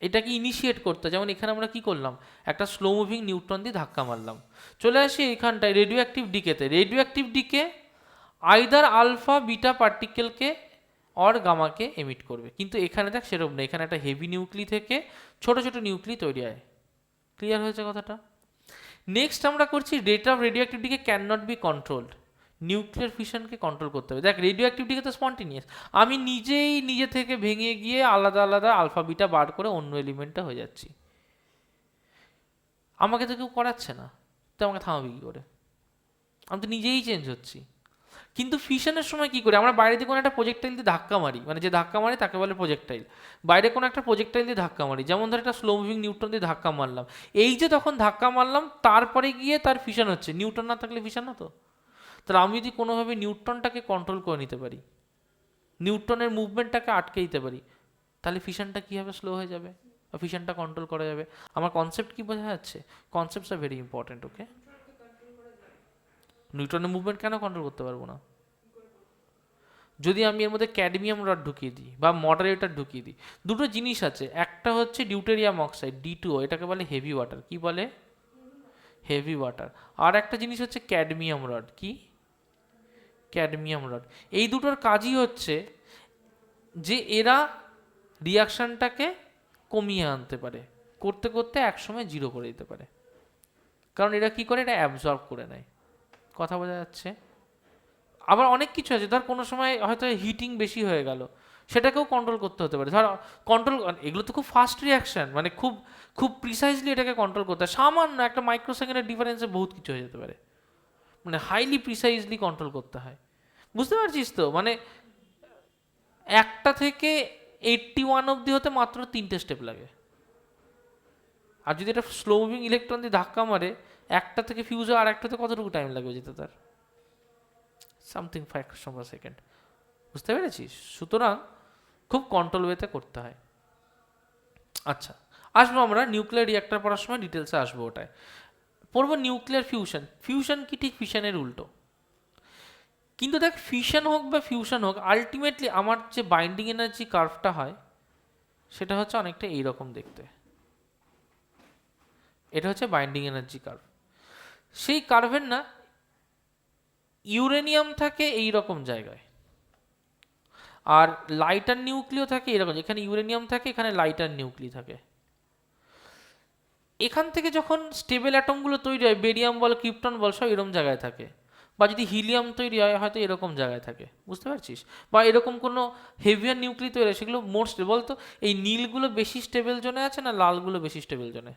এটাকে ইনিশিয়েট করতে। যেমন এখানে আমরা কি করলাম, একটা স্লো মুভিং নিউট্রন দিয়ে ধাক্কা মারলাম। চলে আসি এখানটায় রেডিও অ্যাক্টিভ ডিকেতে। Radioactive decay either alpha beta পার্টিকেলকে অর গামাকে এমিট করবে, কিন্তু এখানে দেখ সেরকম নেই, এখানে একটা হেভি নিউক্লি থেকে ছোট ছোট নিউক্লি তৈরি হয়। ক্লিয়ার হয়েছে কথাটা? নেক্সট আমরা করছি রেট অফ রেডিও অ্যাক্টিভিটিকে can not be controlled. Nuclear ফিশনকে কন্ট্রোল করতে হবে। দেখ, রেডিও অ্যাক্টিভিটিকে তো স্পন্টেনিয়াস, আমি নিজেই নিজে থেকে ভেঙে গিয়ে আলাদা আলাদা আলফা বিটা বার করে অন্য এলিমেন্টটা হয়ে যাচ্ছি, আমাকে তো কেউ করাচ্ছে না, তো আমাকে থামাবি কী করে? আমি তো নিজেই চেঞ্জ হচ্ছি। কিন্তু ফিশনের সময় কি করে, আমরা বাইরে দিয়ে কোনো একটা প্রজেক্টাইল দিয়ে ধাক্কা মারি, মানে যে ধাক্কা মারে তাকে বলে প্রজেক্টাইল। বাইরে কোনো একটা প্রজেক্টাইল দিয়ে ধাক্কা মারি, যেমন ধর একটা স্লো মুভিং নিউট্রন দিয়ে ধাক্কা মারলাম, এই যে তখন ধাক্কা মারলাম তারপরে গিয়ে তার ফিশন হচ্ছে, নিউট্রন না থাকলে ফিশন হতো? তাহলে আমি যদি কোনোভাবে নিউট্রনটাকে কন্ট্রোল করে নিতে পারি, নিউট্রনের মুভমেন্টটাকে আটকে দিতে পারি, তাহলে ফিশনটা কী হবে? স্লো হয়ে যাবে, বা ফিশনটা কন্ট্রোল করা যাবে। আমার কনসেপ্ট কি বোঝা যাচ্ছে? Concepts are very important. Okay, নিউট্রনের মুভমেন্ট কেন কন্ট্রোল করতে পারবো না? যদি আমি এর মধ্যে ক্যাডমিয়াম রড ঢুকিয়ে দিই বা মডারেটর ঢুকিয়ে দিই, দুটো জিনিস আছে, একটা হচ্ছে ডিউটেরিয়াম অক্সাইড D2O, এটাকে বলে হেভি ওয়াটার। কি বলে? Heavy water. আর একটা জিনিস হচ্ছে ক্যাডমিয়াম রড। কি? Cadmium rod. এই দুটোর কাজই হচ্ছে যে এরা রিয়াকশানটাকে কমিয়ে আনতে পারে, করতে করতে একসময় জিরো করে দিতে পারে। কারণ এরা কি করে, এটা অ্যাবজর্ব করে নেয়। কথা বোঝা যাচ্ছে? আবার অনেক কিছু আছে, ধর কোনো সময় হয়তো হিটিং বেশি হয়ে গেল, সেটাকেও কন্ট্রোল করতে হতে পারে। ধর কন্ট্রোল, এগুলো তো খুব ফাস্ট রিয়াকশান, মানে খুব খুব প্রিসাইজলি এটাকে কন্ট্রোল করতে হয়। সামান্য একটা মাইক্রোসেকেন্ডের ডিফারেন্সে বহুত কিছু হয়ে যেতে পারে, মানে হাইলি প্রিসাইজলি কন্ট্রোল করতে হয়। বুঝতে পারছিস তো? মানে একটা থেকে 81 অবধি হতে মাত্র 3টে স্টেপ লাগে, আর যদি এটা স্লো মুভিং ইলেকট্রন দিয়ে ধাক্কা মারে, একটা থেকে ফিউজ আর একটাতে কতটুকু টাইম লাগবে যেতে তার? Something fraction of a second. বুঝতে পেরেছিস? সুতরাং খুব কন্ট্রোল ওয়েতে করতে হয়। আচ্ছা, আসবো আমরা নিউক্লিয়ার রিঅ্যাক্টর পড়ার সময় ডিটেলসে আসবো, ওটায় পড়বো নিউক্লিয়ার ফিউশন। ফিউশন কি ঠিক ফিশনের উল্টো। কিন্তু দেখ, ফিশন হোক বা ফিউশন হোক, আলটিমেটলি আমার যে বাইন্ডিং এনার্জি কার্ভটা হয় সেটা হচ্ছে অনেকটা এইরকম দেখতে। এটা হচ্ছে বাইন্ডিং এনার্জি কার্ভ। সেই কার্ভের না ইউরেনিয়াম থাকে এই রকম জায়গায়, আর লাইটার নিউক্লিও থাকে এরকম, এখানে ইউরেনিয়াম থাকে, এখানে লাইটার নিউক্লি থাকে। এখান থেকে যখন স্টেবল অ্যাটমগুলো তৈরি হয়, বেরিয়াম বল ক্রিপ্টন বল সব এরকম জায়গায় থাকে, বা যদি হিলিয়াম তৈরি হয় হয়তো এরকম জায়গায় থাকে। বুঝতে পারছিস? বা এরকম কোনো হেভিয়ার নিউক্লি তৈরি হয়, সেগুলো মোর স্টেবল। তো এই নীলগুলো বেশি স্টেবল জোনে আছে না লালগুলো বেশি স্টেবল জোনে?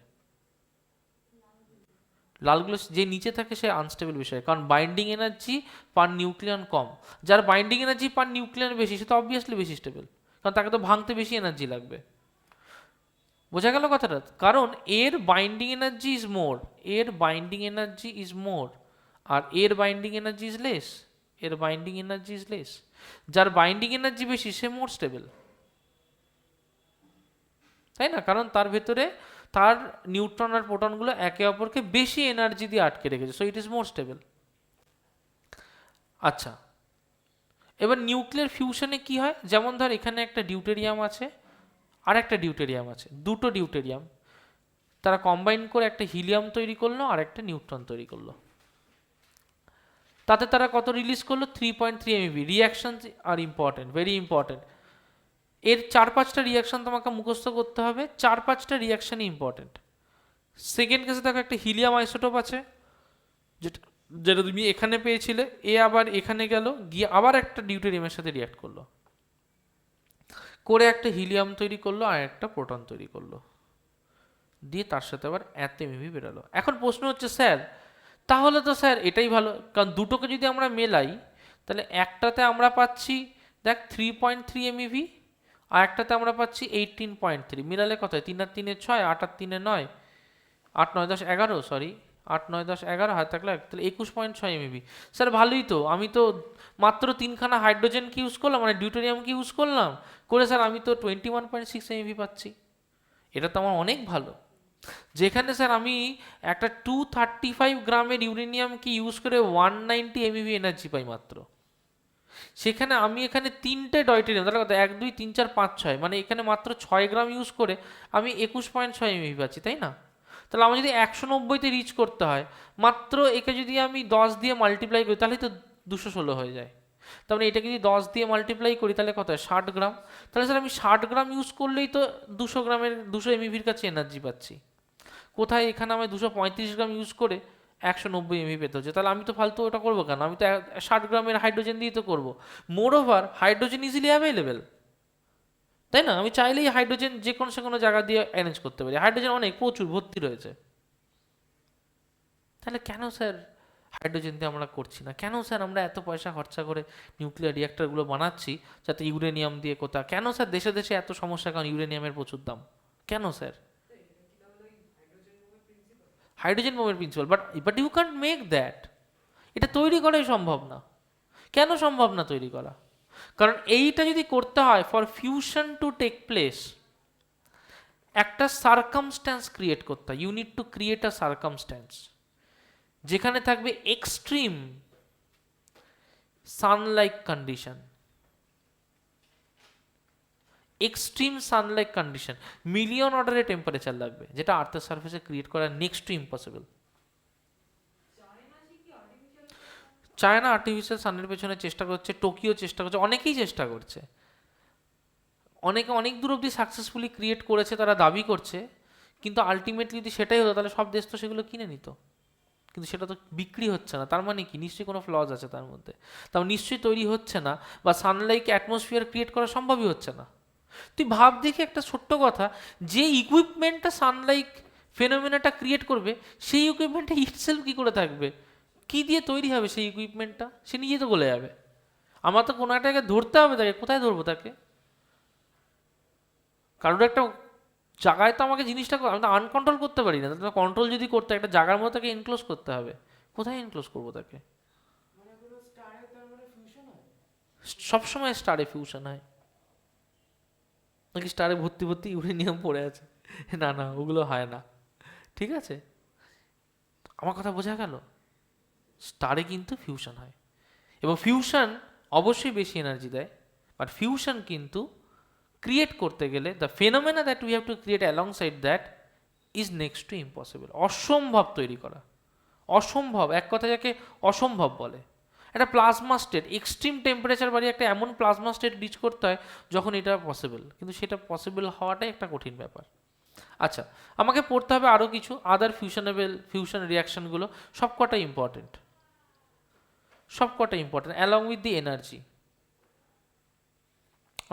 লালগুলো যে নিচে থাকে সে আনস্টেবল বিষয়, কারণ বাইন্ডিং এনার্জি পার নিউক্লিয়ন কম। যার বাইন্ডিং এনার্জি পার নিউক্লিয়ন বেশি সে তো অবভিয়াসলি বেশি স্টেবল, কারণ তাকে তো ভাঙতে বেশি এনার্জি লাগবে। বোঝা গেল কথাটা? কারণ এর বাইন্ডিং এনার্জি ইজ মোর, এর বাইন্ডিং এনার্জি ইজ মোর, আর এর বাইন্ডিং এনার্জি ইজ লেস, এর বাইন্ডিং এনার্জি ইজ লেস। যার বাইন্ডিং এনার্জি বেশি সে মোর স্টেবল, তাই না? কারণ তার ভেতরে তার নিউট্রন আর প্রোটনগুলো একে অপরকে বেশি এনার্জি দিয়ে আটকে রেখেছে, so it is more stable. আচ্ছা, এবার নিউক্লিয়ার ফিউশনে কি হয়, যেমন ধর এখানে একটা ডিউটেরিয়াম আছে আর একটা ডিউটেরিয়াম আছে, দুটো ডিউটেরিয়াম, তারা কম্বাইন করে একটা হিলিয়াম তৈরি করলো আর একটা নিউট্রন তৈরি করলো। তাতে তারা কত রিলিজ করলো? 3.3 MeV। রিয়াকশন আর ইম্পর্টেন্ট, ভেরি ইম্পর্টেন্ট। এর 4-5টা রিয়াকশন তোমাকে মুখস্থ করতে হবে, 4-5টা রিয়াকশনই ইম্পর্টেন্ট। সেকেন্ড কেসে দেখো একটা হিলিয়াম আইসোটোপ আছে, যেটা যেটা তুমি এখানে পেয়েছিলে, এ আবার এখানে গেল গিয়ে আবার একটা ডিউটেরিয়ামের সাথে রিয়াক্ট করলো, করে একটা হিলিয়াম তৈরি করলো আর একটা প্রোটন তৈরি করলো, দিয়ে তার সাথে আবার এত MeV বেরোলো। এখন প্রশ্ন হচ্ছে, স্যার তাহলে তো স্যার এটাই ভালো, কারণ দুটোকে যদি আমরা মেলাই তাহলে একটাতে আমরা পাচ্ছি দেখ 3.3 MeV, আর একটাতে আমরা পাচ্ছি 18.3, মিলালে কত হয়? 3 আর 3 6, 8 আর 3 9, 8 9 10 11, সরি 8 9 10 11, হাতে থাকলে তাহলে 21.6 MeV। স্যার ভালোই তো, আমি তো মাত্র 3খানা হাইড্রোজেনকে ইউজ করলাম, মানে ডিউটেরিয়ামকে ইউজ করলাম করে, স্যার আমি তো 21.6 MeV পাচ্ছি। এটা তো আমার অনেক ভালো। যেখানে স্যার আমি একটা 235 গ্রামের ইউরেনিয়ামকে ইউজ করে 190 MeV এনার্জি পাই মাত্র, সেখানে আমি এখানে 3টে ডয়টেরিয়াম, তাহলে কত 1 2 3 4 5 6, মানে এখানে মাত্র 6 গ্রাম ইউজ করে আমি 21.6 MeV পাচ্ছি, তাই না? তাহলে আমার যদি 190তে রিচ করতে হয়, মাত্র একে যদি আমি 10 দিয়ে মাল্টিপ্লাই করি তাহলে তো 216 হয়ে যায়। তার মানে এটাকে যদি 10 দিয়ে মাল্টিপ্লাই করি তাহলে কত হয়? 60 গ্রাম। তাহলে স্যার আমি 60 গ্রাম ইউজ করলেই তো 200 গ্রামের 200 MeVর কাছে এনার্জি পাচ্ছি। কোথায় এখানে আমি 235 গ্রাম ইউজ করে 190 MeV পেতে হচ্ছে, তাহলে আমি তো ফালতু ওটা করবো কেন? আমি তো 60 গ্রামের হাইড্রোজেন দিয়ে তো করবো। মোর ওভার হাইড্রোজেন ইজিলি অ্যাভেলেবেল, তাই না? আমি চাইলেই হাইড্রোজেন যে কোনো সে কোনো জায়গা দিয়ে অ্যারেঞ্জ করতে পারি, হাইড্রোজেন অনেক প্রচুর ভর্তি রয়েছে। তাহলে কেন স্যার হাইড্রোজেন দিয়ে আমরা করছি না? কেন স্যার আমরা এত পয়সা খরচা করে নিউক্লিয়ার রিঅ্যাক্টরগুলো বানাচ্ছি যাতে ইউরেনিয়াম দিয়ে কোথা? কেন স্যার দেশে দেশে এত সমস্যা, কারণ ইউরেনিয়ামের প্রচুর দাম? কেন স্যার? হাইড্রোজেন বোমের principle, but you can't make that. এটা তৈরি করাই সম্ভব না। কেন সম্ভব না তৈরি করা? কারণ এইটা যদি করতে হয়, for fusion to take place, একটা সার্কামস্ট্যান্স ক্রিয়েট করতে হয়। You need to create a circumstance যেখানে থাকবে extreme sunlight condition, extreme sunlight condition, million অর্ডারের টেম্পারেচার লাগবে, যেটা আর্থের সার্ফেসে ক্রিয়েট করা next to impossible. China artificial সানের পেছনে চেষ্টা করছে, টোকিও চেষ্টা করছে, অনেকেই চেষ্টা করছে, অনেকে অনেক দূর অব্দি সাকসেসফুলি ক্রিয়েট করেছে তারা দাবি করছে, কিন্তু আলটিমেটলি যদি সেটাই হতো তাহলে সব দেশ তো সেগুলো কিনে নিত, কিন্তু সেটা তো বিক্রি হচ্ছে না। তার মানে কি? নিশ্চয়ই কোনো ফ্লজ আছে তার মধ্যে, তাও নিশ্চয়ই তৈরি হচ্ছে না, বা সানলাইট অ্যাটমসফিয়ার ক্রিয়েট করা সম্ভবই হচ্ছে না। তুই ভাব দেখি একটা ছোট্ট কথা, যে ইকুইপমেন্টটা সানলাইট ফেনোমেনাটা ক্রিয়েট করবে সেই ইকুইপমেন্টটা ইটসেলফ কী করে থাকবে? কী দিয়ে তৈরি হবে সেই ইকুইপমেন্টটা? সে নিজে তো গলে যাবে। আমার তো কোনো একটা জায়গায় ধরতে হবে তাকে, কোথায় ধরবো তাকে? কারোর একটা জায়গায় তো আমাকে জিনিসটা আমি তো আনকন্ট্রোল করতে পারি না, তাহলে কন্ট্রোল যদি করতে একটা জায়গার মধ্যে তাকে এনক্লোজ করতে হবে, কোথায় এনক্লোজ করবো তাকে? সবসময় স্টারে ফিউশন হয় নাকি স্টারে ভর্তি ভর্তি ইউরেনিয়াম পড়ে আছে? না না, ওগুলো হয় না, ঠিক আছে? আমার কথা বোঝা গেল? স্টারে কিন্তু ফিউশন হয়, এবং ফিউশন অবশ্যই বেশি এনার্জি দেয়, বাট ফিউশন কিন্তু ক্রিয়েট করতে গেলে the phenomena that we have to create along side that is next to impossible. অসম্ভব তৈরি করা, অসম্ভব, এক কথা যাকে অসম্ভব বলে। একটা প্লাজমা স্টেট, এক্সট্রিম টেম্পারেচার বাড়িয়ে একটা এমন প্লাজমা স্টেট রিচ করতে হয় যখন এটা পসিবল, কিন্তু সেটা পসিবল হওয়াটাই একটা কঠিন ব্যাপার। আচ্ছা, আমাকে পড়তে হবে আরও কিছু আদার ফিউশন রিয়াকশনগুলো, সবকটা ইম্পর্টেন্ট, সবকটা important along with the energy.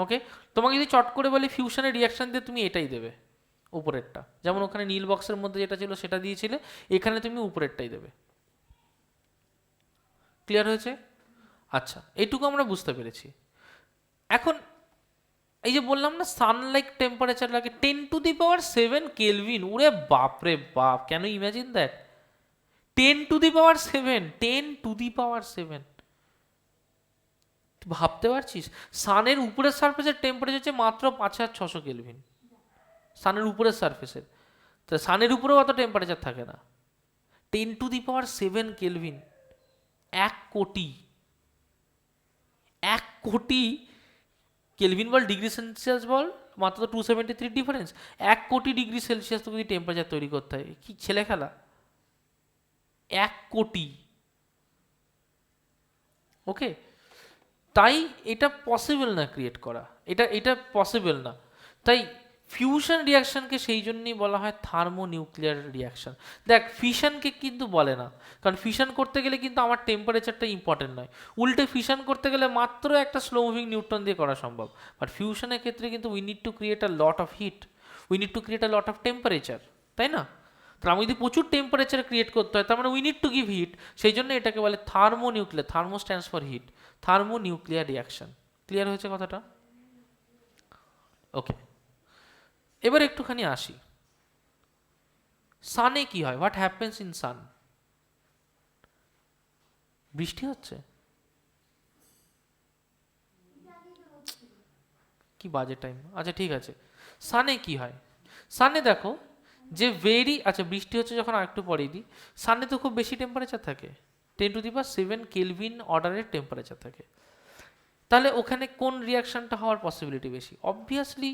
Okay, তোমাকে যদি চট করে বলি ফিউশনের রিয়াকশন দিয়ে তুমি এটাই দেবে, উপরেরটা, যেমন ওখানে নীল বক্সের মধ্যে যেটা ছিল সেটা দিয়েছিলে, এখানে তুমি উপরেরটাই দেবে। ক্লিয়ার হয়েছে? আচ্ছা, এইটুকু আমরা বুঝতে পেরেছি। এখন এই যে বললাম না সানলাইট টেম্পারেচার লাগে 10⁷ কেলভিন, ওরে বাপরে বাপ, কেন ইমাজিন দ্যাট, 10⁷, 10⁷। ভাবতে পারছিস? সানের উপরের সারফেসের টেম্পারেচার হচ্ছে মাত্র 5600 কেলভিন, সানের উপরের সারফেসের। তো সানের উপরেও অত টেম্পারেচার থাকে না। 10⁷ কেলভিন, 1 কোটি, 1 কোটি কেলভিন বল, ডিগ্রি সেলসিয়াস বল, মাত্র তো 273 ডিফারেন্স। 1 কোটি ডিগ্রি সেলসিয়াস তো যদি টেম্পারেচার তৈরি করতে হয়, কি ছেলে খেলা? 1 কোটি। ওকে, তাই এটা পসিবল না ক্রিয়েট করা, এটা পসিবল না। তাই ফিউশন রিয়াকশনকে সেই জন্যই বলা হয় থার্মোনিউক্লিয়ার রিয়াকশন। দেখ, ফিশনকে কিন্তু বলে না, কারণ ফিশন করতে গেলে কিন্তু আমার টেম্পারেচারটা ইম্পর্টেন্ট নয়, উল্টে ফিশন করতে গেলে মাত্র একটা স্লো মুভিং নিউট্রন দিয়ে করা সম্ভব। বাট ফিউশনের ক্ষেত্রে কিন্তু we need to create a lot of heat, we need to create a lot of temperature, তাই না? তার আমি যদি প্রচুর টেম্পারেচার ক্রিয়েট করতে হয় তার মানে we need to give heat, সেই জন্য এটাকে বলে thermonuclear, thermo stands for heat, thermonuclear reaction. Clear হয়েছে কথাটা? ওকে, এবার একটুখানি আসি সানে কি হয়, হোয়াট হ্যাপেন্স ইন সান। বৃষ্টি হচ্ছে, কি বাজে টাইম, আচ্ছা ঠিক আছে। সানে কি হয়, সানে দেখো যে আচ্ছা বৃষ্টি হচ্ছে যখন আরেকটু পরেই দিই, সানে তো খুব বেশি টেম্পারেচার থাকে, 10⁷ কেলভিন অর্ডারের টেম্পারেচার থাকে। তাহলে ওখানে কোন রিয়াকশনটা হওয়ার পসিবিলিটি বেশি? অবভিয়াসলি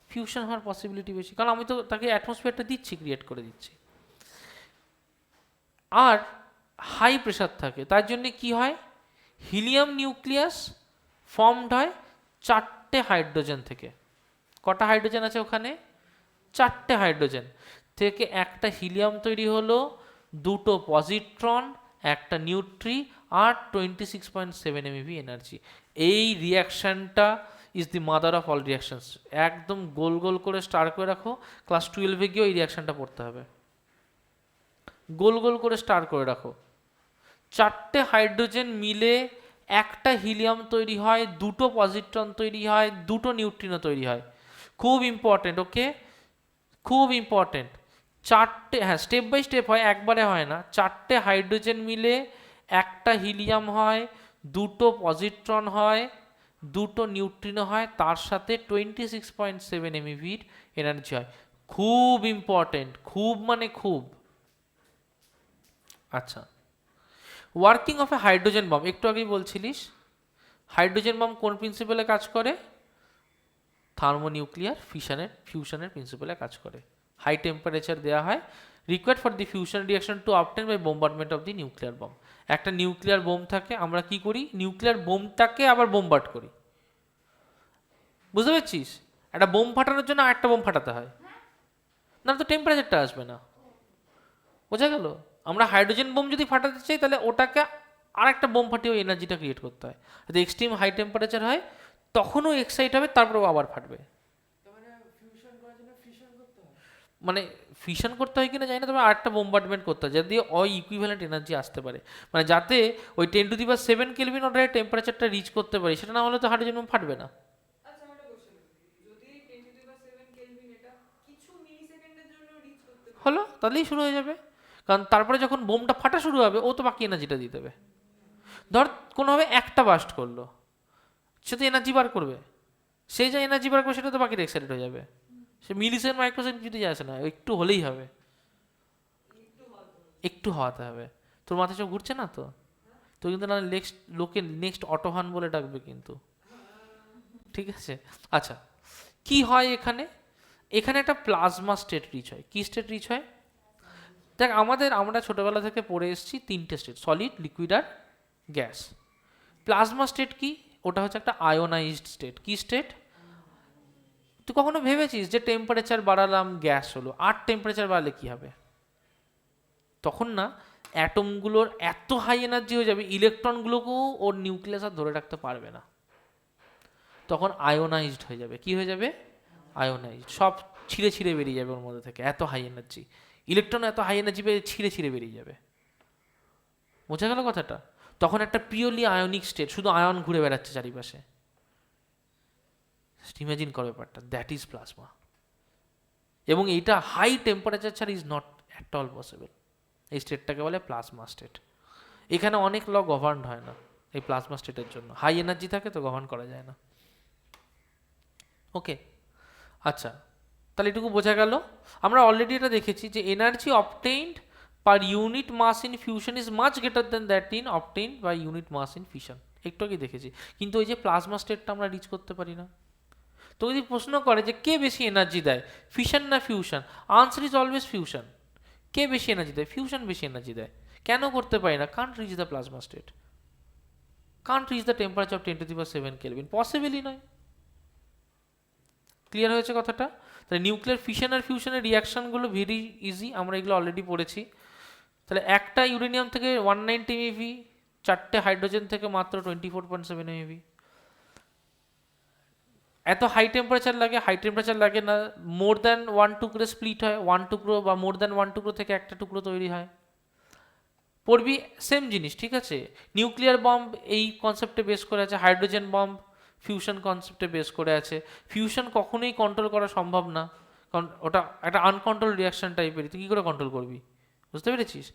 ফিউশন হওয়ার পসিবিলিটি বেশি, কারণ আমি তো তাকে অ্যাটমসফিয়ারটা দিচ্ছি, ক্রিয়েট করে দিচ্ছি। আর হাই প্রেশার থাকে, তার জন্য কি হয়, হিলিয়াম নিউক্লিয়াস ফর্মড হয় 4টে হাইড্রোজেন থেকে। কটা হাইড্রোজেন আছে ওখানে? 4টে হাইড্রোজেন থেকে একটা হিলিয়াম তৈরি হলো, 2টো পজিট্রন, একটা নিউট্রি, আর 26.7 MeV এনার্জি। এই রিয়াকশানটা is the mother of all reactions. একদম গোল গোল করে স্টার করে রাখো, ক্লাস 12-এ গিয়েও এই রিয়াকশানটা পড়তে হবে। গোল গোল করে স্টার করে রাখো, 4টে হাইড্রোজেন মিলে একটা হিলিয়াম তৈরি হয়, 2টো পজিট্রন তৈরি হয়, 2টো নিউট্রিনো তৈরি হয়। খুব ইম্পর্টেন্ট, ওকে, খুব ইম্পর্টেন্ট। 4টে, হ্যাঁ স্টেপ বাই স্টেপ হয়, একবারে হয় না। 4টে হাইড্রোজেন মিলে একটা হিলিয়াম হয়, 2টো পজিট্রন হয়, 2টো নিউট্রিনো হয়, তার সাথে 26.7 MeV এনার্জি হয়। খুব ইম্পর্টেন্ট, খুব মানে খুব। আচ্ছা, working of a hydrogen bomb, একটু আগেই বলছিলিস হাইড্রোজেন বম কোন প্রিন্সিপালে কাজ করে? থার্মোনিউক্লিয়ার ফিউশনের প্রিন্সিপালে কাজ করে। হাই টেম্পারেচার দেওয়া হয়, required for the fusion reaction to obtain by bombardment of the nuclear bomb. একটা নিউক্লিয়ার বোম থাকে, আমরা কি করি, নিউক্লিয়ার বোমটাকে আবার বোমবার্ড করি। বুঝতে পারছিস? একটা বোম ফাটানোর জন্য আরেকটা বোম ফাটাতে হয়, না তো টেম্পারেচারটা আসবে না। বোঝা গেল? আমরা হাইড্রোজেন বোম যদি ফাটাতে চাই তাহলে ওটাকে আরেকটা বোম ফাটিয়ে ওই এনার্জিটা ক্রিয়েট করতে হয়। যদি এক্সট্রিম হাই টেম্পারেচার হয় তখনও এক্সাইট হবে, তারপরে আবার ফাটবে। মানে ফিশন করতে হয় কিনা জানি না, তবে আরেকটা বোম্বার্ডমেন্ট করতে হয় যাতে ওই ইকুইভ্যালেন্ট এনার্জি আসতে পারে, মানে যাতে ওই 10⁷ কেলভিন অর্ডারের টেম্পারেচারটা রিচ করতে পারি। সেটা না হলে তো হাইড্রোজেন বোম ফাটবে না। হলো, তাহলেই শুরু হয়ে যাবে, কারণ তারপরে যখন বোমটা ফাটা শুরু হবে ও তো বাকি এনার্জিটা দিয়ে দেবে। ধর কোনোভাবে একটা বাস্ট করলো, সে তো এনার্জি বার করবে, সেই যা এনার্জি বার করবে সেটা তো বাকিটা এক্সাইটেড হয়ে যাবে। সে মিলিসেকেন্ড মাইক্রোসেকেন্ড যদি আসে না, একটু হলেই হবে, একটু হওয়াতে হবে। তোর মাথায় সব ঘুরছে না তো? তো কিন্তু না লোকে নেক্সট অটোহান বলে ডাকবে কিন্তু, ঠিক আছে? আচ্ছা, কি হয় এখানে? এখানে একটা প্লাজমা স্টেট রিচ হয়। কি স্টেট রিচ হয়? দেখ আমরা ছোটবেলা থেকে পড়ে এসেছি 3টে স্টেট, সলিড, লিকুইড আর গ্যাস। প্লাজমা স্টেট কি? ওটা হচ্ছে একটা আয়োনাইজড স্টেট। কি স্টেট? তুই কখনো ভেবেছিস যে টেম্পারেচার বাড়ালাম গ্যাস হলো, আর টেম্পারেচার বাড়ালে কি হবে? তখন না অ্যাটমগুলোর এত হাই এনার্জি হয়ে যাবে, ইলেকট্রনগুলোকেও ওর নিউক্লিয়াস আর ধরে রাখতে পারবে না, তখন আয়োনাইজড হয়ে যাবে। কি হয়ে যাবে? আয়োনাইজড, সব ছিঁড়ে ছিঁড়ে বেরিয়ে যাবে ওর মধ্যে থেকে, এত হাই এনার্জি। ইলেকট্রন এত হাই এনার্জি পেয়ে ছিঁড়ে ছিঁড়ে বেরিয়ে যাবে। বোঝা গেল কথাটা? তখন একটা পিওরলি আয়নিক স্টেট, শুধু আয়ন ঘুরে বেড়াচ্ছে চারিপাশে। ইমাজিন করো ব্যাপারটা, দ্যাট ইজ প্লাজমা। এবং এইটা হাই টেম্পারেচার ছাড়া is not at all possible. এই স্টেটটাকে বলে প্লাজমা স্টেট। এখানে অনেক ল গভর্ন হয় না এই প্লাজমা স্টেটের জন্য, হাই এনার্জি থাকে তো গভর্ন করা যায় না। ওকে, আচ্ছা, তাহলে এটুকু বোঝা গেল। আমরা অলরেডি এটা দেখেছি যে energy obtained per unit mass in fusion is much greater than that in obtained by unit mass in fission. একটু আগে দেখেছি, কিন্তু ওই যে প্লাজমা স্টেটটা আমরা রিচ করতে পারি না। তো যদি প্রশ্ন করে যে কে বেশি এনার্জি দেয়, ফিশন না fusion, answer is always fusion. কে বেশি এনার্জি দেয়? ফিউশন বেশি এনার্জি দেয়। কেন করতে পারি না? Can't reach the plasma state, can't reach the temperature of 10⁷ kelvin, পসিবলই নয়। ক্লিয়ার হয়েছে কথাটা? তাহলে নিউক্লিয়ার ফিশন আর ফিউশনের রিয়াকশনগুলো ভেরি ইজি, আমরা এগুলো অলরেডি পড়েছি। তাহলে একটা ইউরেনিয়াম থেকে 190 MeV, 4টে হাইড্রোজেন থেকে মাত্র 24.7 MeV। এত হাই টেম্পারেচার লাগে না, মোর দ্যান 1 টুকরো স্প্লিট হয়, 1 টুকরো বা মোর দ্যান 1 টুকরো থেকে একটা টুকরো তৈরি হয়। পড়বি সেম জিনিস, ঠিক আছে। নিউক্লিয়ার বম্ব এই কনসেপ্টে বেস করে আছে, হাইড্রোজেন বম্ব ফিউশন কনসেপ্টে বেস করে আছে। ফিউশন কখনোই কন্ট্রোল করা সম্ভব না, কারণ ওটা একটা আনকন্ট্রোল রিয়াকশন টাইপের, তুই কী করে কন্ট্রোল করবি, বুঝতে পেরেছিস।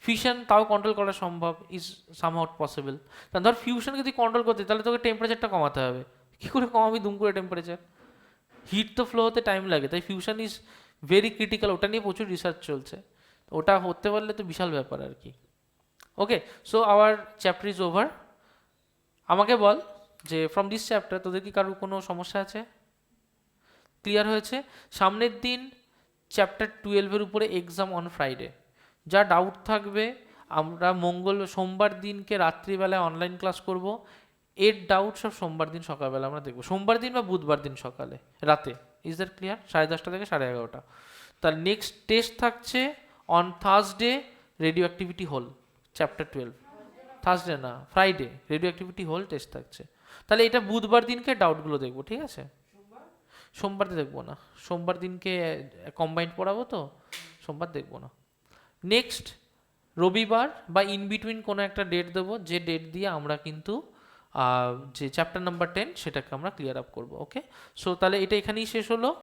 ফিউশন তাও কন্ট্রোল করা সম্ভব, ইজ সামহাউ পসিবল। কারণ ধর ফিউশনকে যদি কন্ট্রোল করতে তাহলে তোকে টেম্পারেচারটা কমাতে হবে, কী করে কমাবি দুম করে টেম্পারেচার, হিট তো ফ্লো হতে টাইম লাগে, তাই ফিউশন ইজ ভেরি ক্রিটিক্যাল, ওটা নিয়ে প্রচুর রিসার্চ চলছে। ওটা হতে পারলে তো বিশাল ব্যাপার আর কি। Okay, so our chapter is over. আমাকে বল যে ফ্রম দিস চ্যাপ্টার তোদের কি কারোর কোনো সমস্যা আছে? ক্লিয়ার হয়েছে? সামনের দিন চ্যাপ্টার 12-এর উপরে এক্সাম অন ফ্রাইডে। যা ডাউট থাকবে আমরা সোমবার দিনকে রাত্রিবেলায় অনলাইন ক্লাস করব। এর ডাউট সব সোমবার দিন সকালবেলা আমরা দেখবো, সোমবার দিন বা বুধবার দিন সকালে রাতে। Is that clear? 10:30 থেকে 11:30। তার নেক্সট টেস্ট থাকছে অন থার্সডে, রেডিও অ্যাক্টিভিটি হল, চ্যাপ্টার 12। থার্সডে না, ফ্রাইডে রেডিও অ্যাক্টিভিটি হল টেস্ট থাকছে। তাহলে এটা বুধবার দিনকে ডাউটগুলো দেখবো, ঠিক আছে। সোমবার দেখবো না, সোমবার দিনকে কম্বাইন্ড পড়াবো তো, সোমবার দেখবো না। নেক্সট রবিবার বা ইন বিটুইন কোনো একটা ডেট দেবো, যে ডেট দিয়ে আমরা কিন্তু যে চ্যাপ্টার নাম্বার 10 সেটাকে আমরা ক্লিয়ার আপ করবো। ওকে, সো তাহলে এটা এখানেই শেষ হলো।